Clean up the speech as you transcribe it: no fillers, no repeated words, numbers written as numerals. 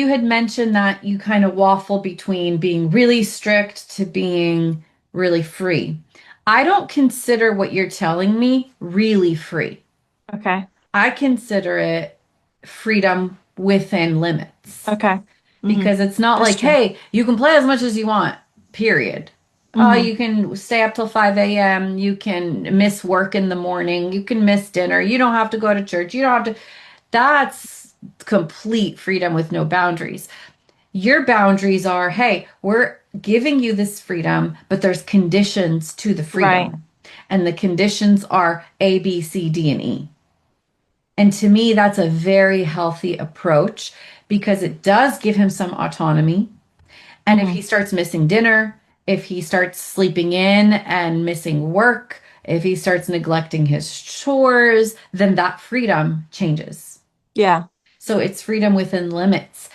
You had mentioned that you kind of waffle between being really strict to being really free. I don't consider what you're telling me really free. Okay. I consider it freedom within limits Okay. because it's not That's like, true. hey, you can play as much as you want, period. Oh, Hmm. you can stay up till 5 a.m. You can miss work in the morning. You can miss dinner. You don't have to go to church. You don't have to. That's complete freedom with no boundaries. Your boundaries are, hey, we're giving you this freedom, but there's conditions to the Right. freedom. And the conditions are A, B, C, D, and E. And to me, that's a very healthy approach because it does give him some autonomy. And if he Hmm. starts missing dinner, if he starts sleeping in and missing work, if he starts neglecting his chores, then that freedom changes. Yeah. So it's freedom within limits.